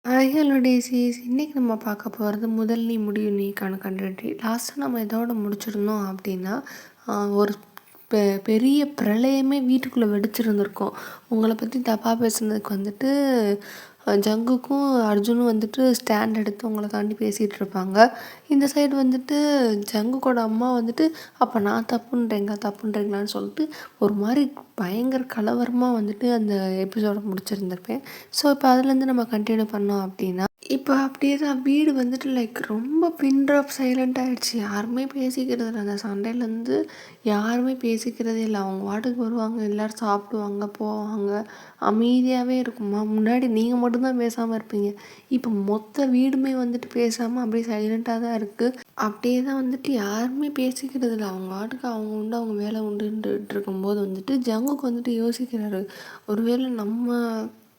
Hello டேஸீஸ். இன்றைக்கி நம்ம பார்க்க போகிறது முதல் நீ முடிவு நீக்கான கண்டென்ட். லாஸ்ட்டாக நம்ம இதோட முடிச்சிருந்தோம் அப்படின்னா ஒரு பெரிய பிரளயமே வீட்டுக்குள்ளே வெடிச்சிருந்துருக்கோம். உங்களை பற்றி தப்பாக பேசுனதுக்கு வந்துட்டு ஜங்குக்கும் அர்ஜுனும் வந்துட்டு ஸ்டாண்ட் எடுத்து உங்களை தாண்டி பேசிகிட்டு இருப்பாங்க. இந்த சைடு வந்துட்டு ஜங்குக்கோட அம்மா வந்துட்டு அப்போ நான் தப்புன்றீங்களான்னு சொல்லிட்டு ஒரு மாதிரி பயங்கர கலவரமாக வந்துட்டு அந்த எபிசோடை முடிச்சிருந்திருப்பேன். ஸோ இப்போ அதுலேருந்து நம்ம கண்டினியூ பண்ணோம் அப்படின்னா இப்போ அப்படியே தான் வீடு வந்துட்டு லைக் ரொம்ப பின் ட்ராப் சைலண்ட் ஆகிடுச்சு. யாருமே பேசிக்கிறது இல்லை. அந்த சண்டையிலேருந்து யாருமே பேசிக்கிறதே இல்லை. அவங்க வாட்டுக்கு வருவாங்க, எல்லோரும் சாப்பிடுவாங்க, போவாங்க, அமைதியாகவே இருக்குமா. முன்னாடி நீங்கள் மட்டும்தான் பேசாமல் இருப்பீங்க. இப்போ மொத்த வீடுமே வந்துட்டு பேசாமல் அப்படியே சைலண்ட்டாக தான் இருக்குது. அப்படியே தான் வந்துட்டு யாருமே பேசிக்கிறது இல்லை. அவங்க வாட்டுக்கு அவங்க உண்டு, அவங்க வேலை உண்டுன்ட்டு இருக்கும்போது வந்துட்டு ஜங்குக்கு வந்துட்டு யோசிக்கிறாரு, ஒருவேளை நம்ம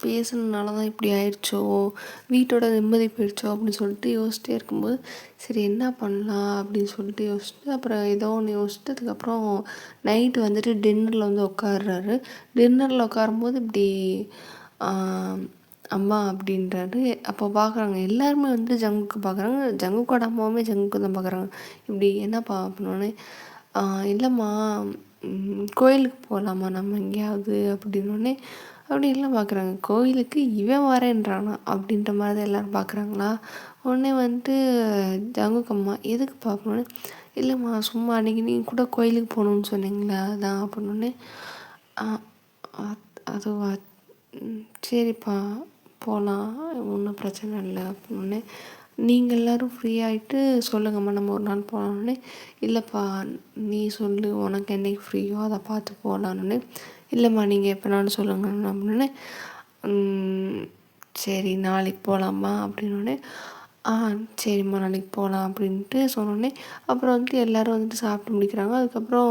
பேசுனதுனால தான் இப்படி ஆயிடுச்சோ, வீட்டோட நிம்மதி போயிடுச்சோ அப்படின்னு சொல்லிட்டு யோசிச்சிட்டே இருக்கும்போது சரி என்ன பண்ணலாம் அப்படின்னு சொல்லிட்டு யோசிச்சுட்டு அப்புறம் ஏதோ ஒன்று யோசிச்சுட்டு அதுக்கப்புறம் நைட்டு வந்துட்டு டின்னரில் வந்து உட்காடுறாரு. டின்னரில் உட்காரும்போது இப்படி அம்மா அப்படின்றாரு. அப்போ பார்க்குறாங்க எல்லாருமே வந்துட்டு ஜங்குக்கு பார்க்குறாங்க. ஜங்குக்கோட அம்மாவுமே ஜங்குக்கு தான் பார்க்குறாங்க. இப்படி என்னப்பா அப்படின்னோடனே இல்லைம்மா கோயிலுக்கு போகலாமா நம்ம எங்கேயாவது அப்படின்னோடனே அப்படி எல்லாம் பார்க்குறாங்க. கோயிலுக்கு இவன் வரேன்றானா அப்படின்ற மாதிரி தான் எல்லோரும் பார்க்குறாங்களா. உடனே வந்துட்டு ஜங்குக்கு அம்மா எதுக்கு பார்க்கணுன்னு, இல்லைம்மா சும்மா அன்றைக்கி நீங்கள் கூட கோயிலுக்கு போகணுன்னு சொன்னீங்களா அதான் அப்படின்னோடனே அதுவா சரிப்பா போகலாம் ஒன்றும் பிரச்சனை இல்லை அப்படின்னோடனே நீங்கள் எல்லோரும் ஃப்ரீ ஆகிட்டு சொல்லுங்கம்மா நம்ம ஒரு நாள் போகலான்னே. இல்லைப்பா நீ சொல்லு உனக்கு என்றைக்கு ஃப்ரீயோ அதை பார்த்து போகலான்னு. இல்லைம்மா நீங்கள் எப்போனாலும் சொல்லுங்கன்னு அப்படின்னே. சரி நாளைக்கு போகலாமா அப்படின்னோடனே சரிம்மா நாளைக்கு போகலாம் அப்படின்ட்டு சொன்னோடனே அப்புறம் வந்துட்டு எல்லோரும் வந்துட்டு சாப்பிட்டு முடிக்கிறாங்க. அதுக்கப்புறம்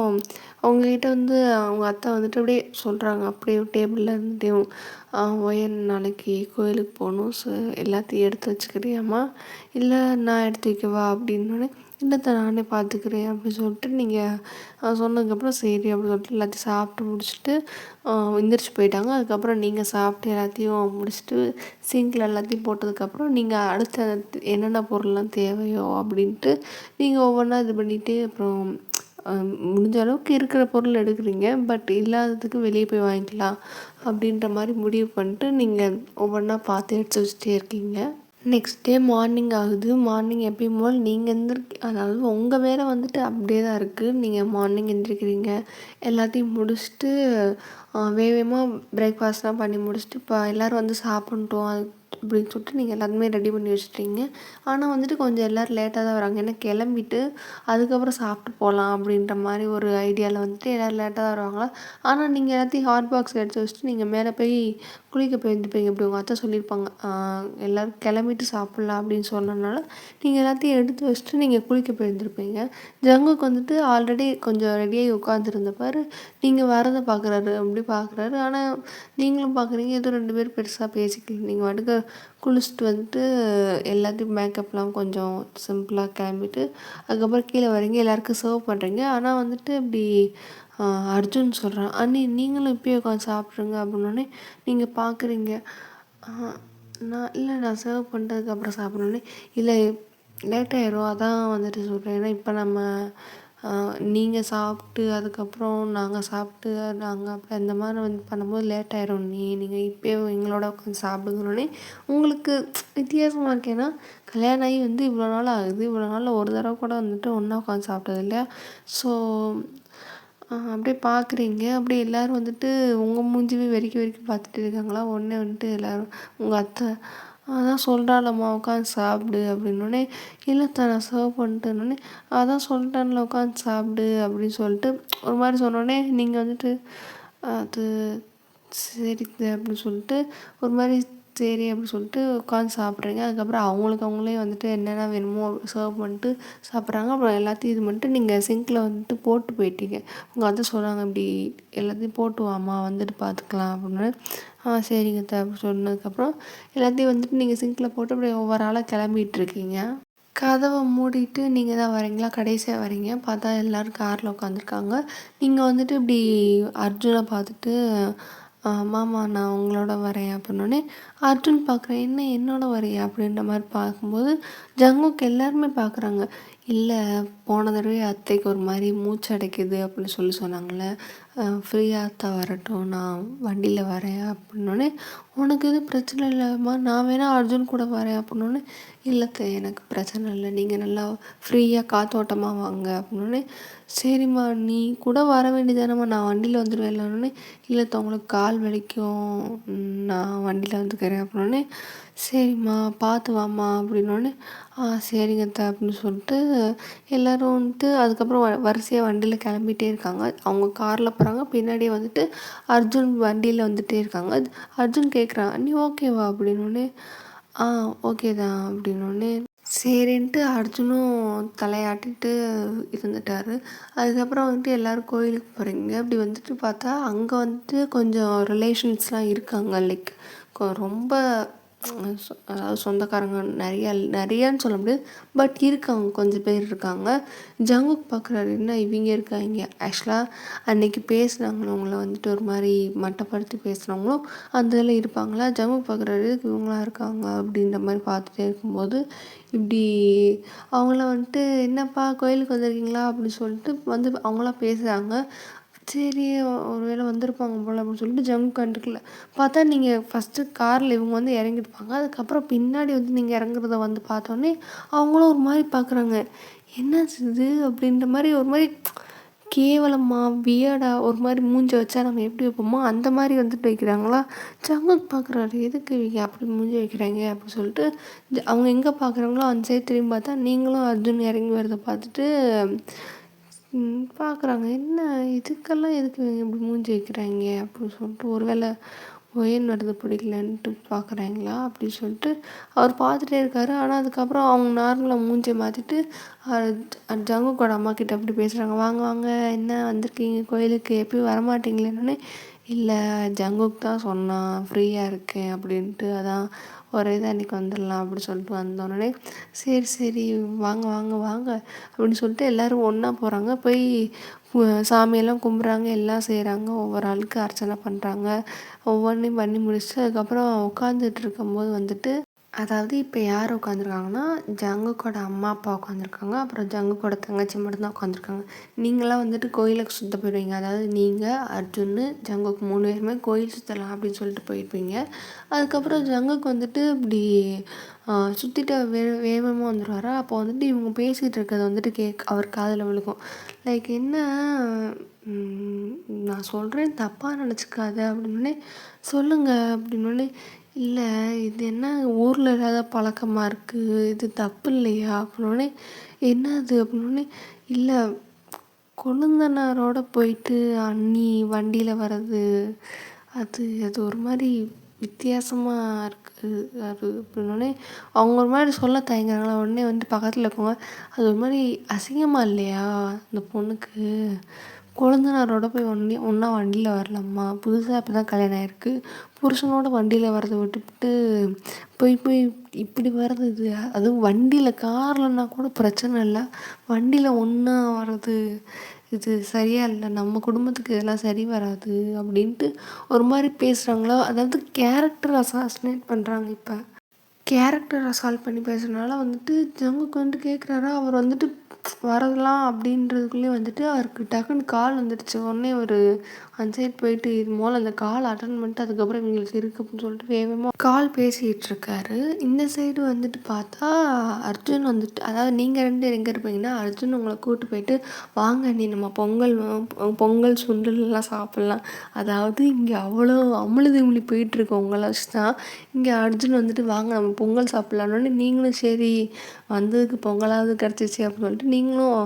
அவங்கக்கிட்ட வந்து அவங்க அத்தை வந்துட்டு அப்படியே சொல்கிறாங்க, அப்படியே டேபிளில் இருந்துட்டையும் ஒயன் நாளைக்கு கோயிலுக்கு போகணும், ஸோ எல்லாத்தையும் எடுத்து வச்சுக்கிறியாம்மா, இல்லை நான் எடுத்து வைக்கவா அப்படின்னோடனே இல்லைத்த நானே பார்த்துக்கிறேன் அப்படின்னு சொல்லிட்டு நீங்கள் சொன்னதுக்கப்புறம் சரி அப்படின்னு சொல்லிட்டு எல்லாத்தையும் சாப்பிட்டு முடிச்சுட்டு எந்திரிச்சு போயிட்டாங்க. அதுக்கப்புறம் நீங்கள் சாப்பிட்டு எல்லாத்தையும் முடிச்சுட்டு சிங்கில் எல்லாத்தையும் போட்டதுக்கப்புறம் நீங்கள் அடுத்த என்னென்ன பொருள்லாம் தேவையோ அப்படின்ட்டு நீங்கள் ஒவ்வொன்றா இது பண்ணிவிட்டு அப்புறம் முடிஞ்ச அளவுக்கு இருக்கிற பொருள் எடுக்கிறீங்க. பட் இல்லாததுக்கு வெளியே போய் வாங்கிக்கலாம் அப்படின்ற மாதிரி முடிவு பண்ணிட்டு நீங்கள் ஒவ்வொன்றா பார்த்து எடுத்து வச்சுட்டே இருக்கீங்க. நெக்ஸ்ட் டே மார்னிங் ஆகுது. மார்னிங் எப்பயும் போல் நீங்கள் அதாவது உங்கள் வேலை வந்துட்டு அப்படியே தான் இருக்குது. நீங்கள் மார்னிங் எந்திரிக்கிறீங்க, எல்லாத்தையும் முடிச்சுட்டு வேகமாக பிரேக்ஃபாஸ்ட்லாம் பண்ணி முடிச்சுட்டு இப்போ எல்லோரும் வந்து சாப்பிட்ட்டோம் அப்படின்னு சொல்லிட்டு நீங்கள் எல்லாத்துமே ரெடி பண்ணி வச்சுட்டீங்க. ஆனால் வந்துட்டு கொஞ்சம் எல்லோரும் லேட்டாக தான் வராங்க. ஏன்னா கிளம்பிட்டு அதுக்கப்புறம் சாப்பிட்டு போகலாம் அப்படின்ற மாதிரி ஒரு ஐடியாவில் வந்துட்டு எல்லோரும் லேட்டாக தான் வருவாங்களா. ஆனால் நீங்கள் எல்லாத்தையும் ஹாட் பாக்ஸ் எடுத்து வச்சுட்டு நீங்கள் மேலே போய் குளிக்க போயிருந்துப்பீங்க. இப்படி உங்கள் அத்தை சொல்லியிருப்பாங்க, எல்லோரும் கிளம்பிட்டு சாப்பிட்லாம் அப்படின்னு சொன்னதுனால நீங்கள் எல்லாத்தையும் எடுத்து வச்சுட்டு நீங்கள் குளிக்க போயிருந்துருப்பீங்க. ஜங்குக்கு வந்துட்டு ஆல்ரெடி கொஞ்சம் ரெடியாகி உட்காந்துருந்தப்பாரு நீங்கள் வரதை பார்க்குறாரு. அப்படி பார்க்குறாரு. ஆனால் நீங்களும் பார்க்குறீங்க, எதுவும் 2 பேரும் பெருசாக பேசிக்கல. நீங்கள் பாட்டுக்கு குளிச்சுட்டு வந்துட்டு எல்லாத்தையும் மேக்கப்லாம் கொஞ்சம் சிம்பிளாக கிளம்பிட்டு அதுக்கப்புறம் கீழே வரீங்க, எல்லாேருக்கும் சர்வ் பண்ணுறீங்க. ஆனால் வந்துட்டு இப்படி அர்ஜுன் சொல்கிறான், அண்ணி நீங்களும் இப்போயே உட்காந்து சாப்பிட்ருங்க அப்படின்னோடனே நீங்கள் பார்க்குறீங்க. நான் சர்வ் பண்ணுறதுக்கப்புறம் சாப்பிட்ணுன்னே இல்லை லேட் ஆயிரும் அதான் வந்துட்டு சொல்கிறேன். ஏன்னா இப்போ நம்ம நீங்கள் சாப்பிட்டு அதுக்கப்புறம் நாங்கள் சாப்பிட்டு நாங்கள் அப்புறம் இந்த மாதிரி வந்து பண்ணும்போது லேட் ஆயிரும். நீங்கள் இப்போயே எங்களோட உட்காந்து சாப்பிடுங்கன்னே உங்களுக்கு வித்தியாசமாக இருக்கு. ஏன்னா கல்யாணம் ஆகி வந்து இவ்வளோ நாள் ஆகுது. இவ்வளோ நாளில் ஒரு தடவை கூட வந்துட்டு ஒன்றா உட்காந்து சாப்பிட்டது இல்லையா. ஸோ அப்படியே பார்க்குறீங்க. அப்படியே எல்லோரும் வந்துட்டு உங்கள் மூஞ்சிவே வெறிக்கி பார்த்துட்டு இருக்காங்களா. உடனே வந்துட்டு எல்லோரும் உங்கள் அத்தை அதான் சொல்கிறாளம்மா உட்காந்து சாப்பிடு அப்படின்னோடனே இல்லைத்த நான் சர்வ் பண்ணிட்டேன்னொடனே அதான் சொல்லிட்டேன்ல உட்காந்து சாப்பிடு அப்படின்னு சொல்லிட்டு ஒரு மாதிரி சொன்னோடனே நீங்கள் வந்துட்டு அது சரி அப்படின்னு சொல்லிட்டு ஒரு மாதிரி சரி அப்படின்னு சொல்லிட்டு உட்காந்து சாப்பிட்றீங்க. அதுக்கப்புறம் அவங்களே வந்துட்டு என்னென்ன வேணுமோ சர்வ் பண்ணிட்டு சாப்பிட்றாங்க. அப்புறம் எல்லாத்தையும் இது பண்ணிட்டு நீங்கள் சிங்கில் வந்துட்டு போட்டு போயிட்டீங்க. உங்கள் அத்தை சொல்கிறாங்க, இப்படி எல்லாத்தையும் போட்டு வாம்மா வந்துட்டு பார்த்துக்கலாம் அப்படின்னு. சரிங்க அத்தை அப்படி சொன்னதுக்கப்புறம் எல்லாத்தையும் வந்துட்டு நீங்கள் சிங்கில் போட்டு அப்படியே ஒவ்வொரு ஆளாக கிளம்பிகிட்ருக்கீங்க. கதவை மூடிட்டு நீங்கள் தான் வரீங்களா, கடைசியாக வரீங்க. பார்த்தா எல்லோரும் காரில் உட்காந்துருக்காங்க. நீங்கள் வந்துட்டு இப்படி அர்ஜுனை பார்த்துட்டு மாமா நான் உங்களோட வரேன் அப்படின்னோடனே அர்ஜுன் பார்க்குறேன், என்ன என்னோட வரியா அப்படின்ற மாதிரி பார்க்கும்போது ஜங்குக்கு எல்லாருமே பார்க்குறாங்க. இல்லை, போன தடவை அத்தைக்கு ஒரு மாதிரி மூச்சு அடைக்குது அப்படின்னு சொன்னாங்கள்ல, ஃப்ரீயாக அத்தை வரட்டும், நான் வண்டியில் வரேன் அப்படின்னோடனே, உனக்கு எதுவும் பிரச்சனை இல்லைம்மா, நான் வேணா அர்ஜுன் கூட வரேன் அப்படின்னோடனே, இல்லைத்த எனக்கு பிரச்சனை இல்லை, நீங்கள் நல்லா ஃப்ரீயாக காத்தோட்டமாக வாங்க அப்படின்னோடனே, சரிம்மா நீ கூட வர வேண்டியதானம்மா, நான் வண்டியில் வந்துடுவேன் இல்லைன்னொடனே, இல்லைத்த உங்களுக்கு கால் வலிக்கும், நான் வண்டியில் வந்துக்கிறேன் அப்படின்னோடனே, சரிம்மா பார்த்து வாம்மா அப்படின்னோடனே, சரிங்க அத்தை அப்படின்னு சொல்லிட்டு எல்லோரும் வந்துட்டு அதுக்கப்புறம் வரிசையாக வண்டியில் கிளம்பிட்டே இருக்காங்க. அவங்க காரில் போகிறாங்க, பின்னாடியே வந்துட்டு அர்ஜுன் வண்டியில் வந்துகிட்டே இருக்காங்க. அர்ஜுன் கேட்குறான், நீ ஓகேவா அப்படின்னோடனே, ஓகே தான் அப்படின்னோடனே, சரின்ட்டு அர்ஜுனும் தலையாட்டிட்டு இருந்துட்டார். அதுக்கப்புறம் வந்துட்டு எல்லோரும் கோயிலுக்கு போகிறீங்க அப்படி வந்துட்டு பார்த்தா அங்கே வந்துட்டு கொஞ்சம் ரிலேஷன்ஸ்லாம் இருக்காங்க. லைக் ரொம்ப அதாவது சொந்தக்காரங்க நிறையான்னு சொல்ல முடியாது, பட் இருக்காங்க, கொஞ்சம் பேர் இருக்காங்க. ஜங்குக் பார்க்குறாரு, என்ன இவங்க இருக்காங்க. ஆக்சுவலாக அன்றைக்கி பேசுனாங்களோ அவங்கள வந்துட்டு ஒரு மாதிரி மட்டப்படுத்தி பேசுனவங்களும் அந்த இதில் இருப்பாங்களா. ஜங்குக் பார்க்குறாரு, இவங்களாம் இருக்காங்க அப்படின்ற மாதிரி பார்த்துட்டே இருக்கும்போது இப்படி அவங்கள வந்துட்டு, என்னப்பா கோயிலுக்கு வந்திருக்கீங்களா அப்படின்னு சொல்லிட்டு வந்து அவங்களாம் பேசுகிறாங்க. சரி ஒரு வேளை வந்திருப்பாங்க போல் அப்படின்னு சொல்லிட்டு ஜங்குக் கண்டுக்கல. பார்த்தா நீங்கள் ஃபஸ்ட்டு காரில் இவங்க வந்து இறங்கிருப்பாங்க, அதுக்கப்புறம் பின்னாடி வந்து நீங்கள் இறங்குறத வந்து பார்த்தோன்னே அவங்களும் ஒரு மாதிரி பார்க்குறாங்க. என்னாச்சு இது அப்படின்ற மாதிரி ஒரு மாதிரி கேவலமாக வியர்டாக ஒரு மாதிரி மூஞ்சை வச்சா நம்ம எப்படி வைப்போமோ அந்த மாதிரி வந்துட்டு வைக்கிறாங்களா. ஜங்குக் பார்க்குறாரு, எதுக்கு இவங்க அப்படி மூஞ்சி வைக்கிறாங்க அப்படின்னு சொல்லிட்டு அவங்க எங்கே பார்க்குறாங்களோ அந்த சைடு திரும்பி பார்த்தா நீங்களும் அர்ஜுன் இறங்கி வரதை பார்த்துட்டு பார்க்குறாங்க, என்ன இதுக்கெல்லாம் எதுக்கு இவங்க இப்படி மூஞ்சி வைக்கிறாங்க அப்படின்னு சொல்லிட்டு, ஒரு வேளை ஒயன் வருது பிடிக்கலன்ட்டு பார்க்குறாங்களா அப்படின்னு சொல்லிட்டு அவர் பார்த்துட்டே இருக்காரு. ஆனால் அதுக்கப்புறம் அவங்க நார்மலாக மூஞ்சியை மாற்றிட்டு ஜங்குக்கோட அம்மா கிட்ட அப்படி பேசுகிறாங்க, வாங்க வாங்க என்ன வந்திருக்கீங்க கோயிலுக்கு, எப்பயும் வரமாட்டீங்களேன்னொன்னே, இல்லை ஜங்குக் தான் சொன்னான் ஃப்ரீயாக இருக்கேன் அப்படின்ட்டு, அதான் ஒரே தான் இன்றைக்கி வந்துடலாம் அப்படின்னு சொல்லிட்டு வந்தோடனே, சரி சரி வாங்க வாங்க வாங்க அப்படின்னு சொல்லிட்டு எல்லோரும் ஒன்றா போகிறாங்க. போய் சாமியெல்லாம் கும்பிட்றாங்க, எல்லாம் செய்கிறாங்க, ஒவ்வொரு ஆளுக்கு அர்ச்சனை பண்ணுறாங்க. ஒவ்வொன்றையும் பண்ணி முடிச்சுட்டு அதுக்கப்புறம் உட்காந்துட்டு இருக்கும்போது வந்துட்டு, அதாவது இப்போ யார் உட்காந்துருக்காங்கன்னா ஜங்குக்கோட அம்மா அப்பா உட்காந்துருக்காங்க, அப்புறம் ஜங்குக்கோட தங்கச்சி மட்டும்தான் உட்காந்துருக்காங்க. நீங்களாம் வந்துட்டு கோயிலுக்கு சுற்ற போயிடுவீங்க, அதாவது நீங்கள் அர்ஜுன் ஜங்குக் 3 பேருமே கோயில் சுற்றலாம் அப்படின்னு சொல்லிட்டு போயிருப்பீங்க. அதுக்கப்புறம் ஜங்குக் வந்துட்டு இப்படி சுற்றிட்டு வேகமாக வந்துடுவாரா. அப்போ வந்துட்டு இவங்க பேசிகிட்டு இருக்கிறத வந்துட்டு அவர் காதில் விழுகும். லைக் என்ன, நான் சொல்கிறேன் தப்பாக நினச்சிக்காத அப்படின்னே, சொல்லுங்கள் அப்படின்னோடனே, இல்லை இது என்ன ஊரில் இல்லாத பழக்கமாக இருக்குது, இது தப்பு இல்லையா அப்படின்னோடனே, என்ன அது அப்படின்னோடனே, இல்லை கொழுந்தனாரோட போயிட்டு அண்ணி வண்டியில் வர்றது அது அது ஒரு மாதிரி வித்தியாசமாக இருக்குது அது அப்படின்னோடனே, அவங்க ஒரு மாதிரி சொல்ல தயங்குறாங்களா. உடனே வந்துட்டு பக்கத்தில் இருக்கவங்க, அது ஒரு மாதிரி அசிங்கமாக இல்லையா அந்த பொண்ணுக்கு, கொழுந்தனாரோட போய் ஒன்றா வண்டியில் வரலாமா, புதுசாக இப்போ தான் கல்யாணம் ஆகிருக்கு, புருஷனோட வண்டியில் வரதை விட்டுவிட்டு போய் போய் இப்படி வர்றது இது, அதுவும் வண்டியில் கார்லன்னா கூட பிரச்சனை இல்லை, வண்டியில் ஒன்றா வர்றது இது சரியா இல்லை, நம்ம குடும்பத்துக்கு இதெல்லாம் சரி வராது அப்படின்ட்டு ஒரு மாதிரி பேசுகிறாங்களா. அதாவது கேரக்டர் அசாசினேட் பண்ணுறாங்க. இப்போ கேரக்டர் அசால்ட் பண்ணி பேசுகிறதுனால வந்துட்டு ஜங்குக்கு வந்துட்டு கேட்குறாரா, அவர் வந்துட்டு வரலாம் அப்படின்றதுக்குள்ளேயே வந்துட்டு அவருக்கு டக்குன்னு கால் வந்துடுச்சு. உடனே ஒரு அந்த சைட் போயிட்டு இது மூலம் அந்த கால் அட்டன் பண்ணிட்டு அதுக்கப்புறம் இவங்களுக்கு இருக்குது அப்படின்னு சொல்லிட்டு வேகமாக கால் பேசிகிட்டு இருக்காரு. இந்த சைடு வந்துட்டு பார்த்தா அர்ஜுன் வந்துட்டு, அதாவது நீங்கள் 2 பேர் எங்கே இருப்பீங்கன்னா, அர்ஜுன் உங்களை கூப்பிட்டு போயிட்டு வாங்க நீ நம்ம பொங்கல் சுண்டல்லாம் சாப்பிட்லாம், அதாவது இங்கே அவ்வளோ அமுழுதிமுழி போயிட்டுருக்கு உங்களை வச்சு தான், இங்கே அர்ஜுன் வந்துட்டு வாங்க நம்ம பொங்கல் சாப்பிட்லான்னு, நீங்களும் சரி வந்ததுக்கு பொங்கலாவது கிடச்சிச்சு அப்படின்னு சொல்லிட்டு நீங்களும்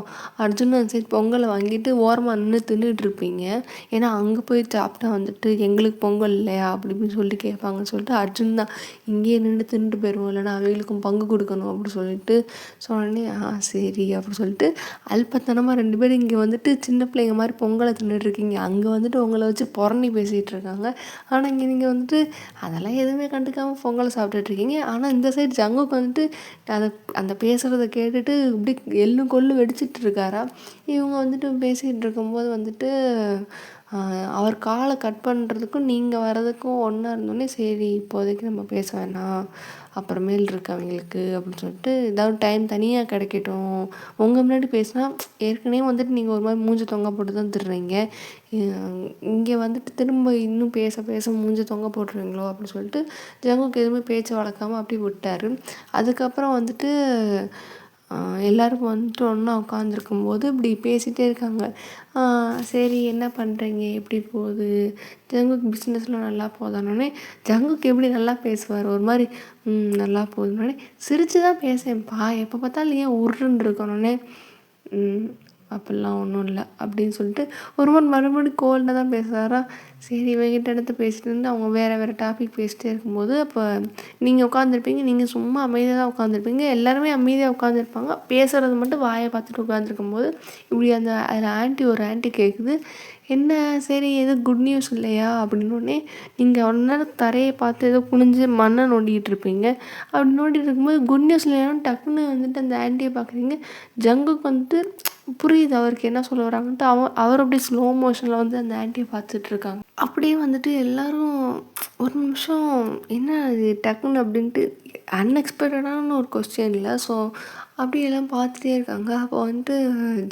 அர்ஜுனும் அந்த சைடு பொங்கலை வாங்கிட்டு ஓரமாக நின்று தின்னுட்ருப்பீங்க. ஏன்னா அங்கே போய் சாப்பிட்டா வந்துட்டு எங்களுக்கு பொங்கல் இல்லையா அப்படி இப்படின்னு சொல்லிட்டு கேட்பாங்கன்னு சொல்லிட்டு அர்ஜுன் தான் இங்கேயே நின்று தின்னுட்டு போயிடுவோம், இல்லைன்னா அவங்களுக்கும் பங்கு கொடுக்கணும் அப்படின்னு சொல்லிட்டு சொன்னே, சரி அப்படின்னு சொல்லிட்டு அல்பத்தனமாக 2 பேரும் இங்கே வந்துட்டு சின்ன பிள்ளைங்க மாதிரி பொங்கலை தின்னுட்ருக்கீங்க, அங்கே வந்துட்டு உங்களை வச்சு புறணி பேசிகிட்டு இருக்காங்க. ஆனால் இங்கே நீங்கள் வந்துட்டு அதெல்லாம் எதுவுமே கண்டுக்காமல் பொங்கலை சாப்பிட்டுட்ருக்கீங்க. ஆனால் இந்த சைடு ஜங்குக்கு வந்துட்டு அந்த பேசுகிறத கேட்டுட்டு இப்படி எள்ளும் கொள்ளு வெடிச்சிட்டு இருக்காரா. இவங்க வந்துட்டு பேசிகிட்டு இருக்கும்போது வந்துட்டு அவர் காலை கட் பண்ணுறதுக்கும் நீங்கள் வர்றதுக்கும் ஒன்றா இருந்தோடனே சரி இப்போதைக்கு நம்ம பேச வேணாம், அப்புறமேல் இருக்கு அவங்களுக்கு அப்படின்னு சொல்லிட்டு ஏதாவது டைம் தனியாக கிடைக்கட்டும். உங்கள் முன்னாடி பேசினா ஏற்கனவே வந்துட்டு நீங்கள் ஒரு மாதிரி மூஞ்சி தொங்க போட்டு தான் திடுறீங்க, இங்கே வந்துட்டு திரும்ப இன்னும் பேச பேச மூஞ்சி தொங்க போட்டுருவீங்களோ அப்படின்னு சொல்லிட்டு ஜங்குக்கு எதுவுமே பேச்சை வளர்க்காமல் அப்படியே விட்டார். அதுக்கப்புறம் வந்துட்டு எல்லோரும் வந்துட்டு ஒன்றா உட்காந்துருக்கும்போது இப்படி பேசிகிட்டே இருக்காங்க. சரி என்ன பண்ணுறீங்க, எப்படி போகுது, ஜங்குக்கு பிஸ்னஸ்லாம் நல்லா போதானோடனே ஜங்குக்கு எப்படி நல்லா பேசுவார் ஒரு மாதிரி நல்லா போகுதுனோடனே சிரித்து தான் பேசேன்ப்பா, எப்போ பார்த்தாலும் ஏன் உருன்னு இருக்கணுன்னே அப்படிலாம் ஒன்றும் இல்லை அப்படின்னு சொல்லிட்டு ஒரு மாதிரி மறுபடியும் கோல்டாக தான் பேசுகிறாரா. சரி இவங்கிட்ட எடுத்து பேசிட்டு இருந்து அவங்க வேறு டாபிக் பேசிட்டே இருக்கும்போது அப்போ நீங்கள் உட்காந்துருப்பீங்க, நீங்கள் சும்மா அமைதியாக தான் உட்காந்துருப்பீங்க, எல்லாருமே அமைதியாக உட்காந்துருப்பாங்க, பேசுகிறது மட்டும் வாயை பார்த்துட்டு உட்காந்துருக்கும்போது இப்படி அதில் ஒரு ஆண்டி கேட்குது, என்ன சரி எது குட் நியூஸ் இல்லையா அப்படின்னோடனே நீங்கள் அவ்வளோ நேரம் தரையை பார்த்து ஏதோ குனிஞ்சு மண்ணை நோண்டிகிட்டு இருப்பீங்க. அப்படி நோண்டிகிட்டு இருக்கும்போது குட் நியூஸ் இல்லையான்னு டக்குன்னு வந்துட்டு அந்த ஆண்டியை பார்க்குறீங்க. ஜங்குக்கு வந்துட்டு புரியுது அவருக்கு என்ன சொல்ல வராங்கன்ட்டு அவர் அப்படியே ஸ்லோ மோஷனில் வந்து அந்த ஆண்டியை பார்த்துட்ருக்காங்க. அப்படியே வந்துட்டு எல்லோரும் ஒரு நிமிஷம் என்ன அது டக்குன்னு அப்படின்ட்டு அன்எக்ஸ்பெக்டடான ஒரு கொஸ்டின் இல்லை. ஸோ அப்படி எல்லாம் பார்த்துட்டே இருக்காங்க. அப்போ வந்துட்டு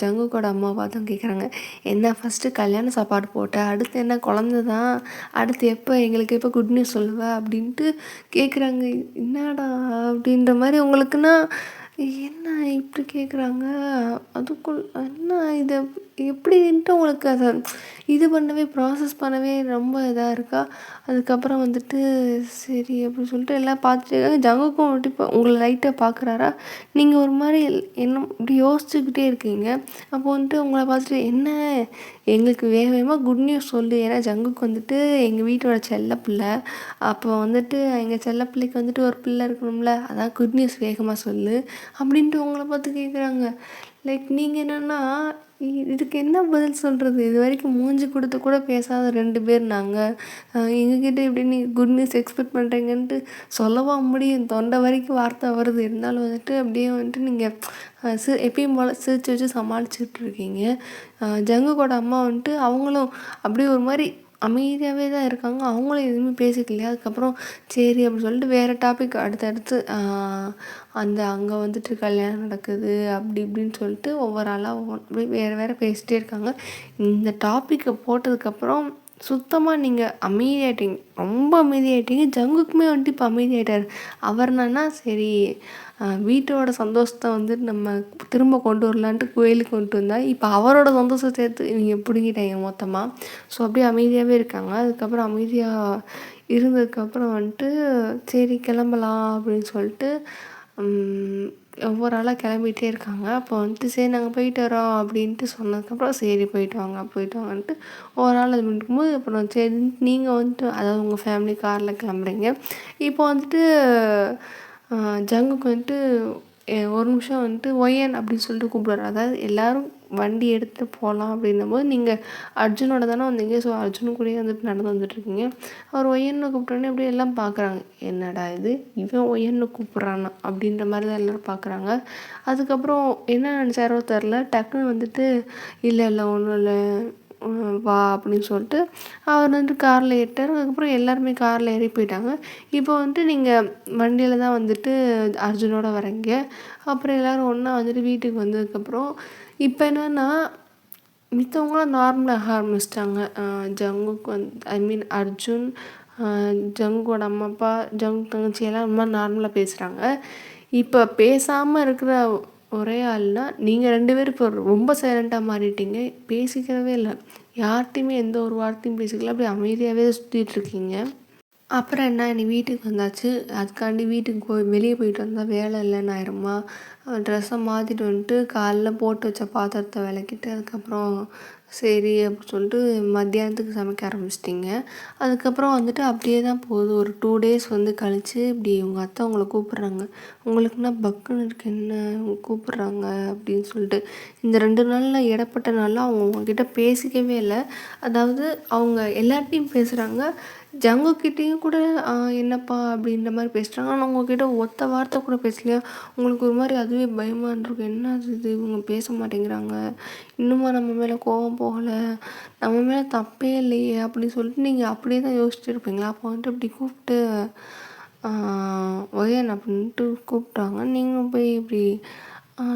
ஜங்குக்கோட அம்மா பார்த்து கேட்குறாங்க, என்ன ஃபஸ்ட்டு கல்யாண சாப்பாடு போட்ட, அடுத்து என்ன குழந்த தான், அடுத்து எங்களுக்கு எப்போ குட் நியூஸ் சொல்லுவ அப்படின்ட்டு கேட்குறாங்க. என்னடா அப்படின்ற மாதிரி உங்களுக்குன்னா என்ன இப்படி கேட்குறாங்க, அதுக்குள் என்ன இது எப்படின்ட்டு உங்களுக்கு அதை இது பண்ணவே ப்ராசஸ் பண்ணவே ரொம்ப இதாக இருக்கா. அதுக்கப்புறம் வந்துட்டு சரி அப்படின்னு சொல்லிட்டு எல்லாம் பார்த்துட்டு ஜங்குக்கும் வந்துட்டு இப்போ உங்களை லைட்டாக பார்க்குறாரா. நீங்கள் ஒரு மாதிரி என்ன இப்படி யோசிச்சுக்கிட்டே இருக்கீங்க. அப்போ வந்துட்டு உங்களை பார்த்துட்டு என்ன எங்களுக்கு வேக வேகமாக குட் நியூஸ் சொல்லு, ஏன்னா ஜங்குக்கு வந்துட்டு எங்கள் வீட்டோட செல்லப்பிள்ளை, அப்போ வந்துட்டு எங்கள் செல்லப்பிள்ளைக்கு வந்துட்டு ஒரு பிள்ளை இருக்கணும்ல, அதான் குட் நியூஸ் வேகமாக சொல்லு அப்படின்ட்டு உங்களை பார்த்து கேட்குறாங்க. லைக் நீங்கள் என்னென்னா இதுக்கு என்ன பதில் சொல்கிறது, இது வரைக்கும் மூஞ்சி கொடுத்து கூட பேசாத 2 பேர் நாங்கள், எங்ககிட்ட இப்படி நீங்கள் குட் நியூஸ் எக்ஸ்பெக்ட் பண்ணுறீங்கன்ட்டு சொல்லவா முடியும், தொண்டை வரைக்கும் வார்த்தை வருது, இருந்தாலும் வந்துட்டு அப்படியே வந்துட்டு நீங்கள் எப்பயும் போல் சிரித்து வச்சு சமாளிச்சுட்டு இருக்கீங்க. ஜங்குக்கோட அம்மா வந்துட்டு அவங்களும் அப்படியே ஒரு மாதிரி அமைதியாகவே தான் இருக்காங்க, அவங்களும் எதுவுமே பேசிக்கலையா. அதுக்கப்புறம் சரி அப்படின்னு சொல்லிட்டு வேறு டாபிக் அடுத்தடுத்து அங்கே வந்துட்டு கல்யாணம் நடக்குது அப்படி இப்படின்னு சொல்லிட்டு ஒவ்வொரு ஆளாக வேறு பேசிகிட்டே இருக்காங்க. இந்த டாப்பிக்கை போட்டதுக்கப்புறம் சுத்தமாக நீங்கள் அமைதியாகிட்டீங்க, ரொம்ப அமைதியாகிட்டீங்க. ஜங்குக்குமே வந்துட்டு இப்போ அமைதியாகிட்டார். அவர் என்னன்னா சரி வீட்டோட சந்தோஷத்தை வந்துட்டு நம்ம திரும்ப கொண்டு வரலான்ட்டு கோயிலுக்கு கொண்டு வந்தால் இப்போ அவரோட சந்தோஷத்தை சேர்த்து நீங்கள் பிடுங்கிட்டாங்க மொத்தமாக. ஸோ அப்படியே அமைதியாகவே இருக்காங்க. அதுக்கப்புறம் அமைதியாக இருந்ததுக்கப்புறம் வந்துட்டு சரி கிளம்பலாம் அப்படின்னு சொல்லிட்டு ஒவ்வொரு ஆளாக கிளம்பிகிட்டே இருக்காங்க. அப்போ வந்துட்டு சரி நாங்கள் போயிட்டு வரோம் அப்படின்ட்டு சொன்னதுக்கப்புறம் சரி போயிட்டு வாங்கன்ட்டு ஒரு ஆள் அது பண்ணிருக்கும்போது அப்புறம் சரி நீங்கள் வந்துட்டு அதாவது உங்கள் ஃபேமிலி காரில் கிளம்புறீங்க. இப்போ வந்துட்டு ஜங்குக்கு வந்துட்டு ஒரு நிமிஷம் வந்துட்டு ஒய்யன் அப்படின்னு சொல்லிட்டு கூப்பிடுறாரு. அதாவது எல்லோரும் வண்டி எடுத்துகிட்டு போகலாம் அப்படின்னும்போது நீங்கள் அர்ஜுனோட தானே வந்தீங்க, ஸோ அர்ஜுனும் கூடயே வந்துட்டு நடந்து வந்துட்டுருக்கீங்க. அவர் ஒய்யன்னு கூப்பிட்டோன்னே அப்படியே எல்லாம் பார்க்குறாங்க, என்னடா இது இவன் ஒய்யன்னு கூப்பிட்றானா அப்படின்ற மாதிரி தான் எல்லோரும் பார்க்குறாங்க. அதுக்கப்புறம் என்ன நினச்சாரோ தெரில, டக்குன்னு வந்துட்டு இல்லை ஒன்றும் இல்லை வா அப்படின்னு சொல்லிட்டு அவர் வந்துட்டு காரில் ஏறிட்டார். அதுக்கப்புறம் எல்லாருமே காரில் ஏறி போயிட்டாங்க. இப்போ வந்துட்டு நீங்கள் வண்டியில் தான் வந்துட்டு அர்ஜுனோட வரீங்க. அப்புறம் எல்லோரும் ஒன்றா வந்துட்டு வீட்டுக்கு வந்ததுக்கப்புறம் இப்போ என்னென்னா மித்தவங்களாம் நார்மலாக ஆரம்பிச்சிட்டாங்க. ஜங்குக்கு அர்ஜுன், ஜங்கோட அம்மா அப்பா, ஜங்கு தங்கச்சி எல்லாம் ரொம்ப நார்மலாக பேசுகிறாங்க. இப்போ பேசாமல் இருக்கிற ஒரே ஆள்னா நீங்கள் 2 பேரும் இப்போ ரொம்ப சைலண்ட்டாக மாறிட்டீங்க, பேசிக்கிறவே இல்லை, யார்கிட்டையுமே எந்த ஒரு வார்த்தையும் பேசிக்கல, அப்படியே அமைதியாகவே சுற்றிட்டுருக்கீங்க. அப்புறம் என்ன நீ வீட்டுக்கு வந்தாச்சு, அதுக்காண்டி வீட்டுக்கு வெளியே போயிட்டு வந்தால் வேலை இல்லைன்னு ஆயிருமா, ட்ரெஸ்ஸை மாற்றிட்டு வந்துட்டு காலைல போட்டு வச்ச பாத்திரத்தை விளக்கிட்டு அதுக்கப்புறம் சரி அப்படின்னு சொல்லிட்டு மத்தியானத்துக்கு சமைக்க ஆரம்பிச்சிட்டிங்க. அதுக்கப்புறம் வந்துட்டு அப்படியே தான் போகுது. ஒரு 2 டேஸ் வந்து கழித்து இப்படி உங்கள் அத்தை உங்களை கூப்பிட்றாங்க. உங்களுக்குன்னா பக்குன்னு இருக்கு, என்ன கூப்பிட்றாங்க அப்படின்னு சொல்லிட்டு. இந்த 2 நாளில் இடப்பட்ட நாளில் அவங்க உங்ககிட்ட பேசிக்கவே இல்லை. அதாவது அவங்க எல்லார்ட்டையும் பேசுகிறாங்க, ஜங்குக்கிட்டேயும் கூட என்னப்பா அப்படின்ற மாதிரி பேசுகிறாங்க. ஆனால் உங்ககிட்ட ஒத்த வார்த்தை கூட பேசலையா? உங்களுக்கு ஒரு மாதிரி அதுவே பயமாக இருந்திருக்கும். என்ன இது இவங்க பேச மாட்டேங்கிறாங்க, இன்னுமா நம்ம மேலே கோவம் போகலை, நம்ம மேலே தப்பே இல்லையே அப்படின்னு சொல்லிட்டு நீங்கள் அப்படியே தான் யோசிச்சுட்டு இருப்பீங்களா? அப்போ வந்துட்டு இப்படி கூப்பிட்டு ஒயன் அப்படின்ட்டு கூப்பிட்டாங்க. நீங்களும் போய் இப்படி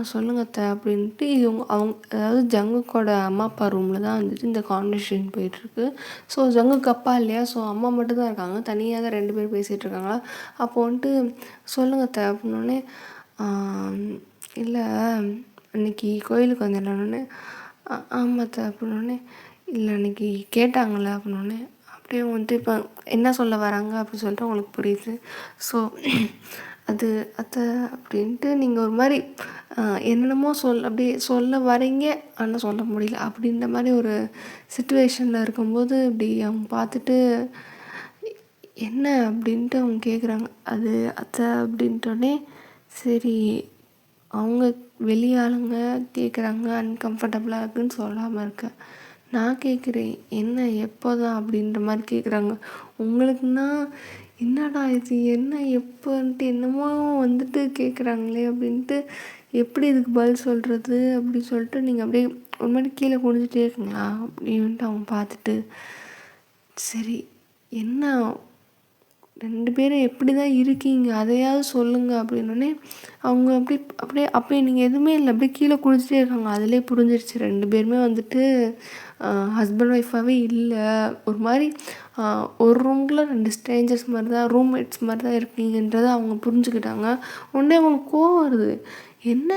சொல்லுங்க அத்தை அப்படின்ட்டு இது அவங்க அதாவது ஜங்குக்கோட அம்மா அப்பா ரூமில் தான் வந்துட்டு இந்த கான்வர்சேஷன் போயிட்டுருக்கு. ஸோ ஜங்குக்கு அப்பா இல்லையா, ஸோ அம்மா மட்டும் தான் இருக்காங்க, தனியாக தான் 2 பேர் பேசிகிட்டு இருக்காங்களா. அப்போ வந்துட்டு சொல்லுங்க அத்தை அப்படின்னோடனே இல்லை அன்றைக்கி கோயிலுக்கு வந்தேன்னொடனே ஆமாம் அத்தை அப்படின்னோடனே இல்லை அன்றைக்கி கேட்டாங்களே அப்படின்னோடனே அப்படியே வந்துட்டு இப்போ என்ன சொல்ல வராங்க அப்படின்னு சொல்லிட்டு உங்களுக்கு புரியுது. ஸோ அது அத்தை அப்படின்ட்டு நீங்கள் ஒரு மாதிரி என்னென்னமோ அப்படியே சொல்ல வரீங்க, ஆனால் சொல்ல முடியல அப்படின்ற மாதிரி ஒரு சிச்சுவேஷனில் இருக்கும்போது இப்படி அவங்க பார்த்துட்டு என்ன அப்படின்ட்டு அவங்க கேட்குறாங்க. அது அத்தை அப்படின்ட்டோடனே சரி அவங்க வெளியாளுங்க கேட்குறாங்க, அன்கம்ஃபர்டபுளாக இருக்குதுன்னு சொல்லாமல் இருக்கேன். நான் கேட்குறேன் என்ன எப்போ தான் அப்படின்ற மாதிரி கேட்குறாங்க. உங்களுக்குன்னா என்னடா இது என்ன எப்போன்ட்டு என்னமோ வந்துட்டு கேட்குறாங்களே அப்படின்ட்டு எப்படி இதுக்கு பதில் சொல்கிறது அப்படின்னு சொல்லிட்டு நீங்கள் அப்படியே ஒரு மாதிரி கீழே குனிஞ்சிட்டே இருக்குங்களா அப்படின்ட்டு அவங்க பார்த்துட்டு சரி என்ன 2 பேரும் எப்படி தான் இருக்கீங்க அதையாவது சொல்லுங்கள் அப்படின்னோடனே அவங்க அப்படியே நீங்கள் எதுவுமே இல்லை அப்படியே கீழே குடிச்சிட்டே இருக்காங்க. அதிலே புரிஞ்சிருச்சு 2 பேருமே வந்துட்டு ஹஸ்பண்ட் ஒய்ஃபாகவே இல்லை, ஒரு மாதிரி ஒரு ரூமில் 2 ஸ்ட்ரேஞ்சர்ஸ் மாதிரி தான், ரூம்மேட்ஸ் மாதிரி தான் இருக்கீங்கன்றதை அவங்க புரிஞ்சுக்கிட்டாங்க. உடனே அவங்க கோவம் வருது. என்ன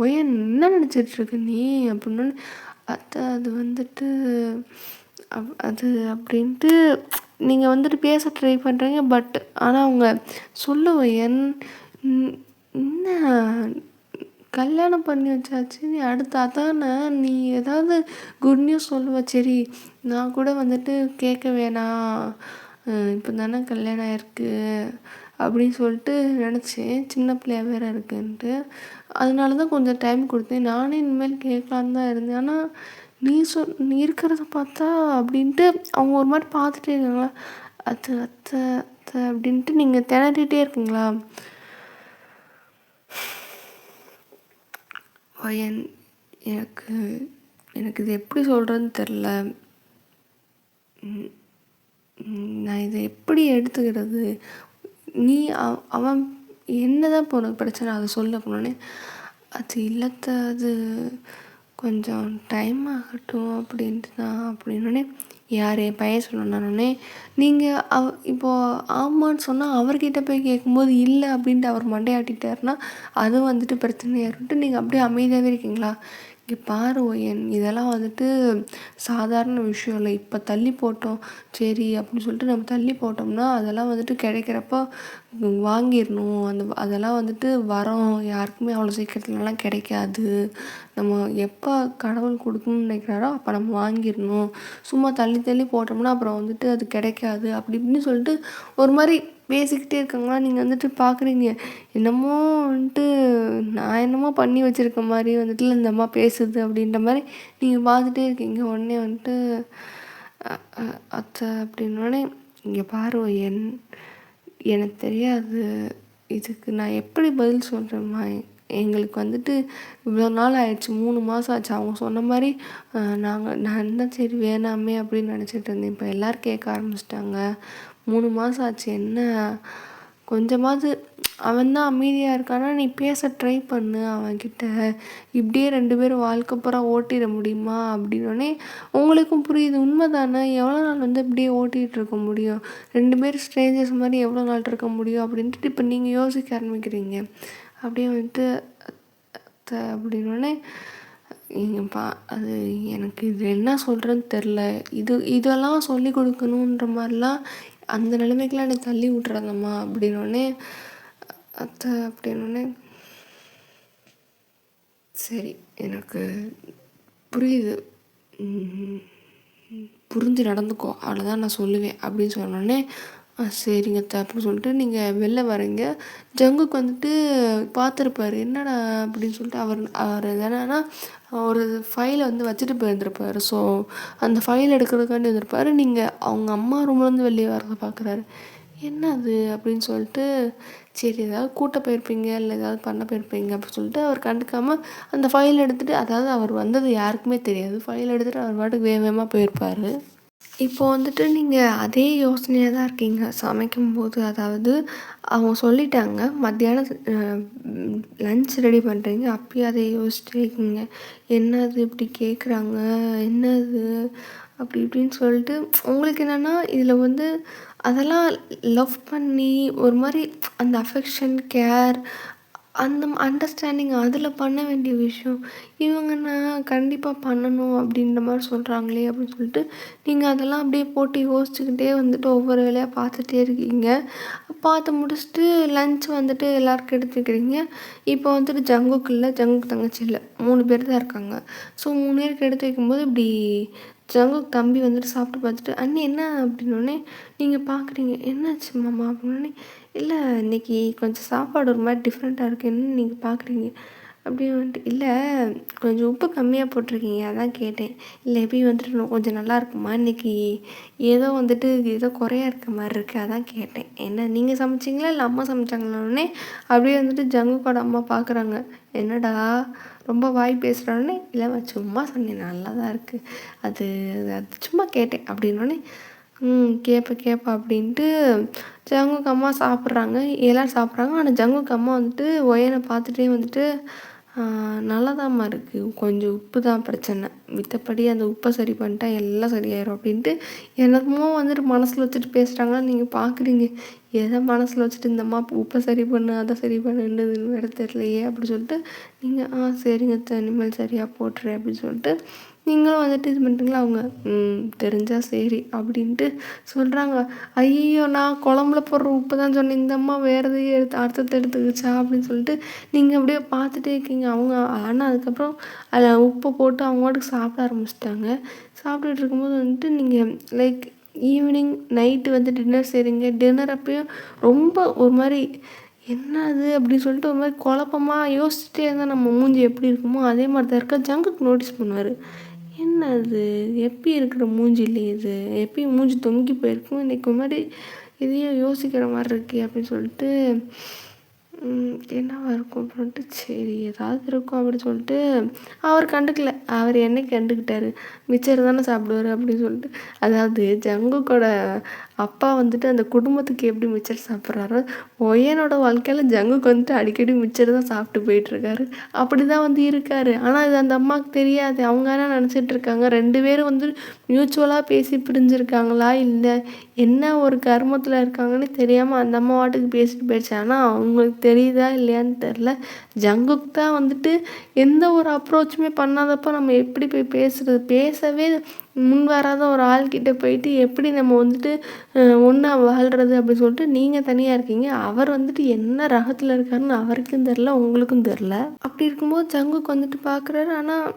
ஒயன் என்ன நினச்சிட்ருக்க நீ அப்படின்னு. அத்தை அது வந்துட்டு அது அப்படின்ட்டு நீங்கள் வந்துட்டு பேச ட்ரை பண்ணுறீங்க. பட் ஆனால் அவங்க சொல்லுவேன் என்ன கல்யாணம் பண்ணி வச்சாச்சு, நீ அடுத்து அதானே நீ ஏதாவது குட் நியூஸ் சொல்லுவ. சரி நான் கூட வந்துட்டு கேட்க வேணாம், இப்போ தானே கல்யாணம் ஆயிருக்கு அப்படின்னு சொல்லிட்டு நினச்சேன், சின்ன பிள்ளையா வேறு இருக்குன்ட்டு. அதனால தான் கொஞ்சம் டைம் கொடுத்தேன். நானே இனிமேல் கேட்கலான்னு தான் இருந்தேன். ஆனால் நீ இருக்கிறத பார்த்தா அப்படின்ட்டு அவங்க ஒரு மாதிரி பார்த்துட்டே இருக்காங்களா. அத்தை அத்தை அத்தை அப்படின்ட்டு நீங்கள் திணறிட்டே இருக்கீங்களா. எனக்கு எனக்கு இது எப்படி சொல்கிறேன்னு தெரில. நான் இதை எப்படி எடுத்துக்கிறது. நீ அவன் என்ன தான் இப்போ உனக்கு பிரச்சனை அதை சொல்ல போனோடனே அது இல்லத்த அது கொஞ்சம் டைம் ஆகட்டும் அப்படின்ட்டு தான் அப்படின்னோடனே யார் என் பையன் சொல்லணுன்னே நீங்கள் இப்போது ஆமான்னு சொன்னால் அவர்கிட்ட போய் கேட்கும்போது இல்லை அப்படின்ட்டு அவர் மண்டையாட்டிட்டாருன்னா அது வந்துட்டு பிரச்சனையாக இருந்துட்டு நீங்கள் அப்படியே அமைதியாகவே இருக்கீங்களா. இங்கே பாரு ஒயன் இதெல்லாம் வந்துட்டு சாதாரண விஷயம் இல்லை. இப்போ தள்ளி போட்டோம் சரி அப்படின்னு சொல்லிட்டு நம்ம தள்ளி போட்டோம்னா அதெல்லாம் வந்துட்டு கிடைக்கிறப்ப வாங்கிடணும். அதெல்லாம் வந்துட்டு வரோம் யாருக்குமே அவ்வளோ சீக்கிரத்துலலாம் கிடைக்காது. நம்ம எப்போ கடவுள் கொடுக்கணும்னு நினைக்கிறாரோ அப்போ நம்ம வாங்கிடணும். சும்மா தள்ளி தள்ளி போட்டோம்னா அப்புறம் வந்துட்டு அது கிடைக்காது அப்படி இப்படின்னு சொல்லிட்டு ஒரு மாதிரி பேசிக்கிட்டே இருக்காங்களா. நீங்கள் வந்துட்டு பார்க்குறீங்க என்னமோ வந்துட்டு நான் என்னமோ பண்ணி வச்சுருக்க மாதிரி வந்துட்டு இந்த அம்மா பேசுது அப்படின்ற மாதிரி நீங்கள் பார்த்துட்டே இருக்கீங்க. உடனே வந்துட்டு அத்தை அப்படின்னோடனே இங்கே பாரு எனக்கு தெரியாது, இதுக்கு நான் எப்படி பதில் சொல்கிறேம்மா. எங்களுக்கு வந்துட்டு இவ்வளோ நாள் ஆயிடுச்சு, 3 மாதம் ஆச்சு. அவங்க சொன்ன மாதிரி நான் தான் சரி வேணாமே அப்படின்னு நினச்சிட்டு இருந்தேன். இப்போ எல்லோரும் கேட்க ஆரம்பிச்சிட்டாங்க. 3 மாதம் ஆச்சு, என்ன கொஞ்சமாவது அவன் தான் அமைதியாக இருக்கானா, நீ பேச ட்ரை பண்ணு அவன்கிட்ட. இப்படியே 2 பேரும் வாழ்க்கை பூரா ஓட்டிட முடியுமா அப்படின்னோடனே உங்களுக்கும் புரியுது உண்மை தானே. எவ்வளோ நாள் வந்து இப்படியே ஓட்டிகிட்டு இருக்க முடியும், 2 பேர் ஸ்ட்ரேஞ்சர்ஸ் மாதிரி எவ்வளோ நாள் இருக்க முடியும் அப்படின்ட்டு இப்போ நீங்கள் யோசிக்க ஆரம்பிக்கிறீங்க. அப்படியே வந்துட்டு அப்படின்னோடனே அது எனக்கு இது என்ன சொல்கிறேன்னு தெரில. இதெல்லாம் சொல்லி கொடுக்கணுன்ற மாதிரிலாம் அந்த நிலைமைக்கெலாம் எனக்கு தள்ளி விட்றாதம்மா அப்படின்னோடனே அத்தை அப்படின்னோடனே சரி எனக்கு புரியுது, புரிஞ்சு நடந்துக்கோ அவ்வளோதான் நான் சொல்லுவேன் அப்படின்னு சொன்னோடனே சரிங்க அத்த அப்படின்னு சொல்லிட்டு நீங்கள் வெளில வரீங்க. ஜங்குக்கு வந்துட்டு பார்த்துருப்பாரு. என்னடா அப்படின்னு சொல்லிட்டு அவர் அவர் என்னன்னா ஒரு ஃபைலை வந்து வச்சுட்டு போயிருந்திருப்பாரு. ஸோ அந்த ஃபைல் எடுக்கிறதுக்காண்டி வந்திருப்பாரு. நீங்கள் அவங்க அம்மா ரூம்லேருந்து வெளியே வரதை பார்க்குறாரு. என்ன அது அப்படின்னு சொல்லிட்டு சரி ஏதாவது கூட்ட போயிருப்பீங்க இல்லை ஏதாவது பண்ண போயிருப்பீங்க அப்படின்னு சொல்லிட்டு அவர் கண்டுக்காமல் அந்த ஃபைல் எடுத்துகிட்டு, அதாவது அவர் வந்தது யாருக்குமே தெரியாது, ஃபைல் எடுத்துகிட்டு அவர் பாட்டுக்கு வேகமாக போயிருப்பார். இப்போ வந்துட்டு நீங்கள் அதே யோசனையாக தான் இருக்கீங்க சமைக்கும்போது. அதாவது அவங்க சொல்லிட்டாங்க மத்தியானம் லன்ச் ரெடி பண்ணுறீங்க, அப்பயும் அதே யோசிச்சுட்டே இருக்கீங்க. என்னது இப்படி கேட்குறாங்க, என்னது அப்படி இப்படின்னு சொல்லிட்டு உங்களுக்கு என்னென்னா இதில் வந்து அதெல்லாம் லவ் பண்ணி ஒரு மாதிரி அந்த அஃபெக்ஷன், கேர், அந்த அண்டர்ஸ்டாண்டிங் அதில் பண்ண வேண்டிய விஷயம். இவங்க நான் கண்டிப்பாக பண்ணணும் அப்படின்ற மாதிரி சொல்கிறாங்களே அப்படின்னு சொல்லிட்டு நீங்கள் அதெல்லாம் அப்படியே போட்டு யோசிச்சுக்கிட்டே வந்துட்டு ஒவ்வொரு வேலையாக பார்த்துட்டே இருக்கீங்க. பார்த்து முடிச்சுட்டு லன்ச் வந்துட்டு எல்லாருக்கும் எடுத்து வைக்கிறீங்க. இப்போ வந்துட்டு ஜங்குக்கு இல்லை, ஜங்குக்கு தங்கச்சி இல்லை, 3 பேர் தான் இருக்காங்க. ஸோ 3 பேருக்கு எடுத்து வைக்கும்போது இப்படி ஜங்குக்கு தம்பி வந்துட்டு சாப்பிட்டு பார்த்துட்டு, அண்ணி என்ன அப்படின்னோடனே நீங்கள் பார்க்குறீங்க. என்னாச்சு மாமா அப்படின்னோடனே, இல்லை இன்னைக்கு கொஞ்சம் சாப்பாடு ஒரு மாதிரி டிஃப்ரெண்ட்டாக இருக்குன்னு நீங்கள் பார்க்குறீங்க அப்படின்னு வந்துட்டு, இல்லை கொஞ்சம் உப்பு கம்மியாக போட்டிருக்கீங்க அதான் கேட்டேன். இல்லை எப்பயும் வந்துட்டு இன்னும் கொஞ்சம் நல்லா இருக்குமா, இன்றைக்கி ஏதோ வந்துட்டு ஏதோ குறையா இருக்க மாதிரி இருக்குது அதான் கேட்டேன். என்ன நீங்கள் சமைச்சிங்களா இல்லை அம்மா சமைச்சாங்களானே அப்படியே வந்துட்டு ஜங்குக்கோட அம்மா பார்க்குறாங்க. என்னடா ரொம்ப வாய் பேசுகிறானே, இல்லைம்மா சும்மா சொன்னேன் நல்லா தான் இருக்குது, அது அது சும்மா கேட்டேன் அப்படின்னோடனே கேட்பேன் அப்படின்ட்டு ஜங்குக்கு அம்மா சாப்பிட்றாங்க. எல்லோரும் சாப்பிட்றாங்க. ஆனால் ஜங்குக்கு அம்மா வந்துட்டு ஒயனை பார்த்துட்டே வந்துட்டு நல்லாதாம்மா இருக்குது, கொஞ்சம் உப்பு தான் பிரச்சனை, மித்தபடி அந்த உப்பை சரி பண்ணிட்டா எல்லாம் சரியாயிரும் அப்படின்ட்டு என்னமோ வந்துட்டு மனசில் வச்சுட்டு பேசுகிறாங்கன்னு நீங்கள் பார்க்குறீங்க. எதை மனசில் வச்சுட்டு இந்தம்மா உப்பை சரி பண்ணு அதை சரி பண்ணுன்னு வேறு தெரியலையே அப்படின்னு சொல்லிட்டு நீங்கள் சரிங்க இனிமேல் சரியாக போட்டுறேன் அப்படின்னு சொல்லிட்டு நீங்களும் வந்துட்டு இது பண்ணுறீங்களா. அவங்க தெரிஞ்சால் சரி அப்படின்ட்டு சொல்கிறாங்க. ஐயோ நான் குழம்புல போடுற உப்பு தான் சொன்னேன், இந்த அம்மா வேறு எதையும் அர்த்தத்தை எடுத்துக்கிச்சா அப்படின்னு சொல்லிட்டு நீங்கள் அப்படியே பார்த்துட்டே இருக்கீங்க. அவங்க ஆனால் அதுக்கப்புறம் அதில் உப்பை போட்டு அவங்க பாட்டுக்கு சாப்பிட ஆரம்பிச்சிட்டாங்க. சாப்பிட்டுட்டு இருக்கும்போது வந்துட்டு நீங்கள் லைக் ஈவினிங் நைட்டு வந்து டின்னர் செய்கிறீங்க. டின்னர் அப்பயும் ரொம்ப ஒரு மாதிரி என்னது அப்படின்னு சொல்லிட்டு ஒரு மாதிரி குழப்பமாக யோசிச்சுட்டே இருந்தால் நம்ம மூஞ்சி எப்படி இருக்குமோ அதே மாதிரி தான் இருக்கா. ஜங்குக்கு நோட்டீஸ் பண்ணுவார். என்ன அது எப்பயும் இருக்கிற மூஞ்சி இல்லையே, இது எப்பயும் மூஞ்சி தொங்கி போயிருக்கும், இன்றைக்கி ஒரு மாதிரி இதையும் யோசிக்கிற மாதிரி இருக்கே அப்படின்னு சொல்லிட்டு என்னவா இருக்கும் அப்படின்ட்டு சரி ஏதாவது இருக்கும் அப்படின்னு சொல்லிட்டு அவர் கண்டுக்கல. அவர் என்னைக்கு கண்டுக்கிட்டார், மிச்சர் தானே சாப்பிடுவார் அப்படின்னு சொல்லிட்டு. அதாவது ஜங்குக்கோட அப்பா வந்துட்டு அந்த குடும்பத்துக்கு எப்படி மிச்சர் சாப்பிட்றாரோ, ஒய்யனோட வாழ்க்கையில் ஜங்குக்கு வந்துட்டு அடிக்கடி மிச்சர் தான் சாப்பிட்டு போயிட்டுருக்காரு. அப்படி தான் வந்து இருக்கார். ஆனால் இது அந்த அம்மாவுக்கு தெரியாது. அவங்க என்ன நினச்சிட்டு இருக்காங்க, 2 பேரும் வந்து மியூச்சுவலாக பேசி பிரிஞ்சுருக்காங்களா இல்லை என்ன ஒரு கர்மத்தில் இருக்காங்கன்னு தெரியாமல் அந்த அம்மா வாட்டுக்கு பேசிட்டு போயிடுச்சு. ஆனால் அவங்களுக்கு தெரியுதா இல்லையான்னு தெரில. ஜங்குக்கு தான் வந்துட்டு எந்த ஒரு அப்ரோச்சுமே பண்ணாதப்போ நம்ம எப்படி போய் பேசுகிறது, பேசவே முன் வராத ஒரு ஆள்கிட்ட போயிட்டு எப்படி நம்ம வந்துட்டு ஒன்றா வாழ்கிறது அப்படின்னு சொல்லிட்டு நீங்கள் தனியாக இருக்கீங்க. அவர் வந்துட்டு என்ன ரகத்தில் இருக்காருன்னு அவருக்கும் தெரில, உங்களுக்கும் தெரில. அப்படி இருக்கும்போது ஜங்குக்கு வந்துட்டு பார்க்குறாரு. ஆனால்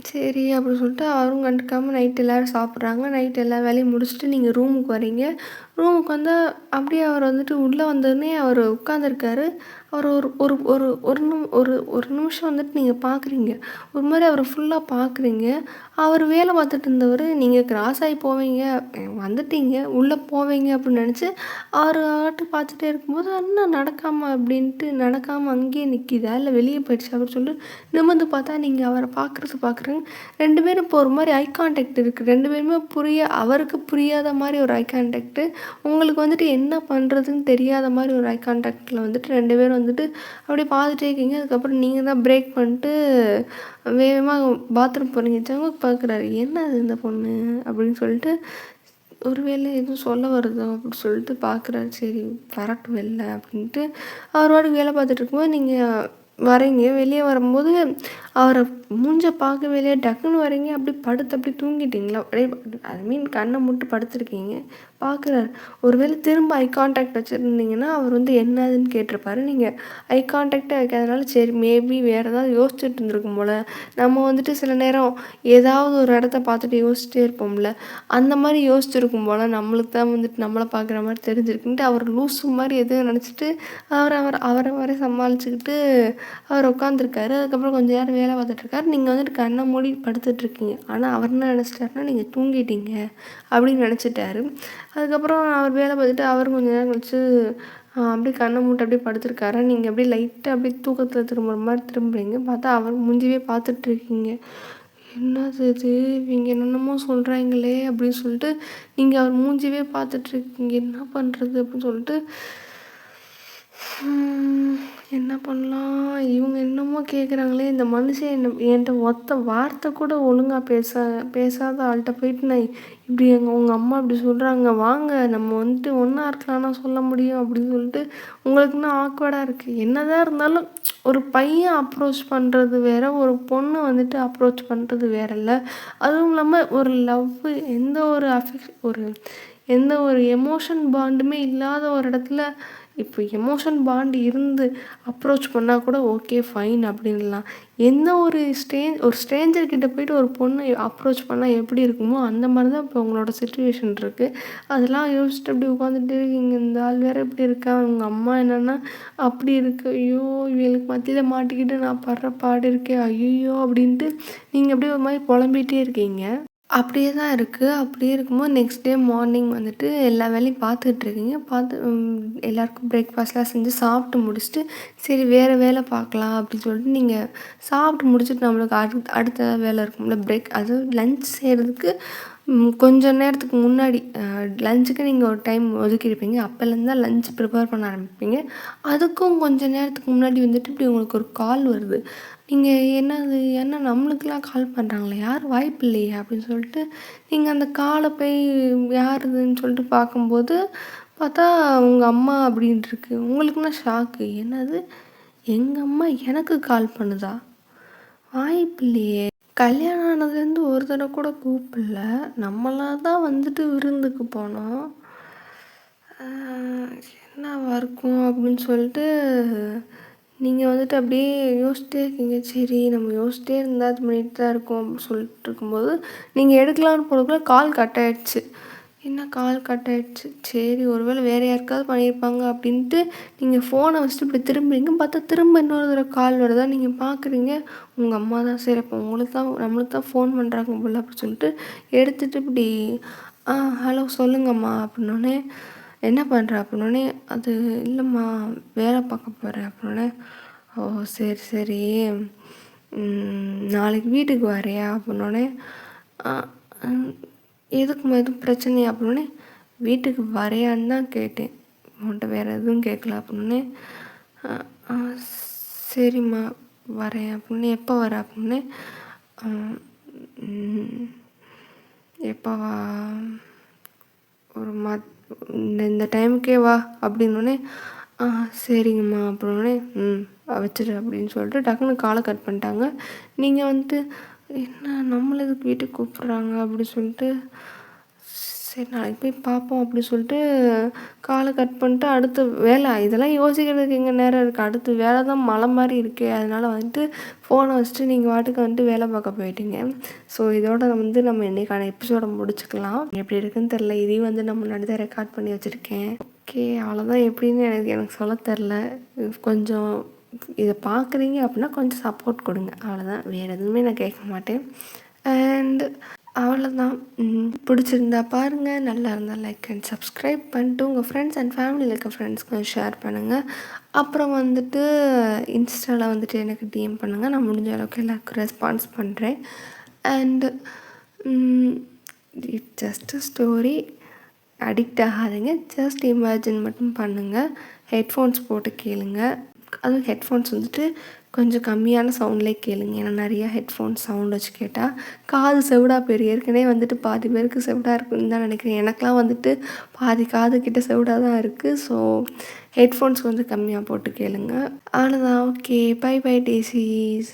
சரி அப்படின்னு சொல்லிட்டு அவரும் கண்டுக்காமல் நைட்டு எல்லோரும் சாப்பிட்றாங்க. நைட்டு எல்லா வேலையும் முடிச்சுட்டு நீங்கள் ரூமுக்கு வரீங்க. ரூமுக்கு வந்தால் அப்படியே அவர் வந்துட்டு உள்ளே வந்தோடனே அவர் உட்காந்துருக்காரு. அவர் ஒரு ஒரு ஒரு ஒரு ஒரு ஒரு நிமிஷம் வந்துட்டு நீங்கள் பார்க்குறீங்க. ஒரு மாதிரி அவரை ஃபுல்லாக பார்க்குறீங்க. அவர் வேலை பார்த்துட்டு இருந்தவர் நீங்கள் கிராஸ் ஆகி போவீங்க, வந்துட்டீங்க உள்ளே போவீங்க அப்படின்னு நினச்சி அவர் பார்த்துட்டே இருக்கும்போது என்ன நடக்காமல் அப்படின்ட்டு நடக்காமல் அங்கேயே நிற்கிதா இல்லை வெளியே போயிடுச்சு அப்படின்னு சொல்லிட்டு நிமிர்ந்து பார்த்தா நீங்கள் அவரை பார்க்குறேன். 2 பேரும் இப்போ ஒரு மாதிரி ஐ கான்டாக்ட் இருக்குது. 2 பேருமே அவருக்கு புரியாத மாதிரி ஒரு ஐ கான்டாக்டு, உங்களுக்கு வந்துட்டு என்ன பண்ணுறதுன்னு தெரியாத மாதிரி ஒரு ஐ கான்டாக்டில் வந்துட்டு 2 பேரும் வந்துட்டு அப்படியே பார்த்துட்டே இருக்கீங்க. அதுக்கப்புறம் நீங்கள் தான் பிரேக் பண்ணிட்டு வேகமாக பாத்ரூம் போகிறீங்க. ஜங்குக்கு பார்க்குறாரு, என்ன அது இந்த பொண்ணு அப்படின்னு சொல்லிட்டு, ஒரு வேளை எதுவும் சொல்ல வருதோ அப்படின்னு சொல்லிட்டு பார்க்குறாரு. சரி வரட்டும் வெளில அப்படின்ட்டு அவர் வாட்டுக்கு வேலை பார்த்துட்டு இருக்கும்போது நீங்கள் வரீங்க. வெளியே வரும்போது அவரை மூஞ்ச பார்க்க வெளியே டக்குன்னு வரீங்க. அப்படி படுத்து அப்படி தூங்கிட்டீங்களா, அப்படியே ஐ மீன் கண்ணை மூட்டு படுத்துருக்கீங்க. பார்க்குறாரு. ஒருவேளை திரும்ப ஐ கான்டாக்ட் வச்சுருந்தீங்கன்னா, அவர் வந்து என்னதுன்னு கேட்டிருப்பாரு. நீங்கள் ஐ கான்டாக்ட்டே வைக்காதனால, சரி மேபி வேறு ஏதாவது யோசிச்சுட்டு இருந்திருக்கும் போல. நம்ம வந்துட்டு சில நேரம் ஏதாவது ஒரு இடத்த பார்த்துட்டு யோசிச்சிட்டே இருப்போம்ல, அந்த மாரி யோசிச்சிருக்கும் போல. நம்மளுக்கு தான் வந்துட்டு நம்மள பார்க்குற மாரி தெரிஞ்சிருக்குன்ட்டு, அவர் லூசு மாரி எதுவும் நெனச்சிட்டு, அவர அவரே சமாளிச்சுக்கிட்டு அவர் உட்காந்துருக்காரு. அதுக்கப்புறம் கொஞ்ச நேரம் வேலை பார்த்துட்ருக்காரு. நீங்கள் வந்துட்டு கண்ண மூடி படுத்துட்ருக்கீங்க. ஆனா, அவர் என்ன நெனச்சிட்டாருன்னா, நீங்கள் தூங்கிட்டீங்க அப்படின்னு நெனச்சிட்டாரு. அதுக்கப்புறம் அவர் வேலை பார்த்துட்டு அவரும் கொஞ்ச நேரம் கழிச்சு அப்படியே கண்ண மூடிட்டு அப்படியே படுத்திருக்காரா, நீங்கள் அப்படியே லைட்டாக அப்படியே தூக்கத்தில் திரும்புற மாரி திரும்புறீங்க. பார்த்தா அவர் மூஞ்சியே பார்த்துட்ருக்கீங்க. என்னது இது? இவங்க என்னென்னமோ சொல்கிறாங்களே அப்படின்னு சொல்லிட்டு, நீங்கள் அவர் மூஞ்சியவே பார்த்துட்ருக்கீங்க. என்ன பண்ணுறது அப்படின்னு சொல்லிட்டு, என்ன பண்ணலாம்? இவங்க என்னமோ கேட்குறாங்களே, இந்த மனுஷன் என்கிட்ட ஒத்த வார்த்தை கூட ஒழுங்கா பேசாத ஆள்கிட்ட போயிட்டு நான் இப்படி உங்கள் அம்மா இப்படி சொல்கிறாங்க, வாங்க நம்ம வந்துட்டு ஒன்றா இருக்கலாம்னா சொல்ல முடியும் அப்படின்னு சொல்லிட்டு, உங்களுக்கு இன்னும் ஆக்வர்டாக இருக்குது. என்னதான் இருந்தாலும் ஒரு பையன் அப்ரோச் பண்ணுறது வேற, ஒரு பொண்ணு வந்துட்டு அப்ரோச் பண்ணுறது வேறல்ல. அதுவும் இல்லாமல் ஒரு லவ், எந்த ஒரு எமோஷன் பாண்டுமே இல்லாத ஒரு இடத்துல இப்போ எமோஷன் பாண்ட் இருந்து அப்ரோச் பண்ணால் கூட ஓகே ஃபைன் அப்படின்லாம். எந்த ஒரு ஸ்ட்ரேஞ்சர் கிட்ட போயிட்டு ஒரு பொண்ணு அப்ரோச் பண்ணால் எப்படி இருக்குமோ அந்த மாதிரி தான் இப்போ உங்களோட சிச்சுவேஷன் இருக்குது. அதெல்லாம் யோசிச்சுட்டு அப்படி உட்காந்துட்டு இருக்கீங்க. இந்த ஆள் வேறு இப்படி இருக்கா, உங்கள் அம்மா என்னென்னா அப்படி இருக்கு, ஐயோ இவங்களுக்கு மத்தியில் மாட்டிக்கிட்டு நான் படுற பாடு இருக்கே ஐயோ அப்படின்ட்டு நீங்கள் அப்படியே ஒரு மாதிரி புலம்பிகிட்டே இருக்கீங்க. அப்படியே தான் இருக்குது. அப்படியே இருக்கும்போது நெக்ஸ்ட் டே மார்னிங் வந்துட்டு எல்லா வேலையும் பார்த்துட்ருக்கீங்க. எல்லாருக்கும் பிரேக்ஃபாஸ்ட்லாம் செஞ்சு சாப்பிட்டு முடிச்சுட்டு, சரி வேறு வேலை பார்க்கலாம் அப்படின்னு சொல்லிட்டு நீங்கள் சாப்பிட்டு முடிச்சுட்டு நம்மளுக்கு அடுத்த வேலை இருக்கும்ல, அதாவது லன்ச் செய்கிறதுக்கு கொஞ்சம் நேரத்துக்கு முன்னாடி லஞ்சுக்கு நீங்கள் ஒரு டைம் ஒதுக்கியிருப்பீங்க. அப்போலேருந்து தான் லஞ்ச் ப்ரிப்பேர் பண்ண ஆரம்பிப்பீங்க. அதுக்கும் கொஞ்சம் நேரத்துக்கு முன்னாடி வந்துட்டு இப்படி உங்களுக்கு ஒரு கால் வருது. நீங்கள் என்ன நம்மளுக்கெல்லாம் கால் பண்ணுறாங்களே, யாரும் வாய்ப்பு இல்லையே அப்படின்னு சொல்லிட்டு, நீங்கள் அந்த காலை போய் யார் இதுன்னு சொல்லிட்டு பார்க்கும்போது, பார்த்தா உங்கள் அம்மா அப்படின்ட்டுருக்கு. உங்களுக்குன்னா ஷாக்கு. என்னது, எங்கள் அம்மா எனக்கு கால் பண்ணுதா? வாய்ப்பு இல்லையே. கல்யாணம் ஆனதுலேருந்து ஒரு தடவை கூட கூப்பிடல. நம்மளாக தான் வந்துட்டு விருந்துக்கு போனோம். என்னவா இருக்கும் அப்படின்னு சொல்லிட்டு நீங்கள் வந்துட்டு அப்படியே யோசிச்சிட்டே இருக்கீங்க. சரி நம்ம யோசிச்சிட்டே இருந்தால் அது பண்ணிட்டு தான் இருக்கோம் அப்படின்னு சொல்லிட்டு இருக்கும்போது, நீங்கள் எடுக்கலான்னு போகிறதுக்குள்ள கால் கட் ஆகிடுச்சு. என்ன கால் கட் ஆகிடுச்சு, சரி ஒருவேளை வேறு யாருக்காவது பண்ணியிருப்பாங்க அப்படின்ட்டு நீங்கள் ஃபோனை வச்சுட்டு இப்படி திரும்புறீங்க. பார்த்தா திரும்ப இன்னொரு தடவை கால் வருதா, நீங்கள் பார்க்குறீங்க உங்கள் அம்மா தான். சரி அப்போ நம்மளுக்கு தான் ஃபோன் பண்ணுறாங்க போல அப்படின்னு சொல்லிட்டு எடுத்துகிட்டு இப்படி ஹலோ சொல்லுங்கம்மா அப்படின்னோடனே, என்ன பண்ணுற அப்படின்னோடனே, அது இல்லைம்மா வேலை பார்க்க போகிறேன் அப்படின்னோடனே, ஓ சரி சரி நாளைக்கு வீட்டுக்கு வரையா அப்படின்னோடனே, எதுக்குமா எதுவும் பிரச்சனையா அப்படின்னோடனே, வீட்டுக்கு வரையான்னு தான் கேட்டேன், உன்கிட்ட வேறு எதுவும் கேட்கல அப்படின்னோடனே, சரிம்மா வரேன் அப்படின்னு. எப்போ வர அப்படின்னு, எப்போ வா, ஒரு இந்த டைமுக்கே வா அப்படின்னோடனே, சரிங்கம்மா அப்படின்னோடனே, வச்சிரு அப்படின்னு சொல்லிட்டு டக்குன்னு காலை கட் பண்ணிட்டாங்க. நீங்கள் வந்துட்டு என்ன நம்மளை எதுக்கு வீட்டுக்கு கூப்பிட்றாங்க அப்படி சொல்லிட்டு, சரி நாளைக்கு போய் பார்ப்போம் அப்படி சொல்லிட்டு காலை கட் பண்ணிட்டு அடுத்த வேலை, இதெல்லாம் யோசிக்கிறதுக்கு எங்கே நேரம் இருக்குது, அடுத்த வேலை தான் மலை மாதிரி இருக்குது. அதனால் வந்துட்டு ஃபோனை வச்சுட்டு நீங்கள் வாட்டுக்கு வந்துட்டு வேலை பார்க்க போயிட்டீங்க. ஸோ இதோட நம்ம இன்றைக்கான எபிசோடை முடிச்சுக்கலாம். எப்படி இருக்குன்னு தெரில, இதையும் வந்து நான் முன்னாடி தான் ரெக்கார்ட் பண்ணி வச்சுருக்கேன். ஓகே அவ்வளோதான். எப்படின்னு எனக்கு சொல்ல தெரில. கொஞ்சம் இதை பார்க்குறீங்க அப்படின்னா கொஞ்சம் சப்போர்ட் கொடுங்க, அவ்வளோதான். வேறு எதுவுமே நான் கேட்க மாட்டேன். அண்ட் அவ்வளோதான். பிடிச்சிருந்தா பாருங்கள், நல்லா இருந்தால் லைக் அண்ட் சப்ஸ்கிரைப் பண்ணிட்டு உங்கள் ஃப்ரெண்ட்ஸ் அண்ட் ஃபேமிலியில் இருக்க ஃப்ரெண்ட்ஸ்க்கு ஷேர் பண்ணுங்கள். அப்புறம் வந்துட்டு இன்ஸ்டாவில் வந்துட்டு எனக்கு டிஎம் பண்ணுங்கள். நான் முடிஞ்ச அளவுக்கு எல்லாருக்கும் ரெஸ்பான்ஸ் பண்ணுறேன். And it just a story. Addict ஆகாதீங்க, ஜஸ்ட் இமேஜின் மட்டும் பண்ணுங்கள். ஹெட்ஃபோன்ஸ் போட்டு கேளுங்க. அதுவும் ஹெட்ஃபோன்ஸ் வந்துட்டு கொஞ்சம் கம்மியான சவுண்ட்லேயே கேளுங்க. ஏன்னா நிறையா ஹெட்ஃபோன்ஸ் சவுண்ட் வச்சு கேட்டால் காது செவிடாக போயிடும். ஏற்கனவே வந்துட்டு பாதி பேருக்கு செவிடாக இருக்குன்னு தான் நினைக்கிறேன். எனக்கெலாம் வந்துட்டு பாதி காது கிட்ட செவிடாக தான் இருக்குது. ஸோ ஹெட்ஃபோன்ஸ் வந்து கம்மியாக போட்டு கேளுங்க. அவ்வளோதான். Okay, bye bye டேசிஸ்.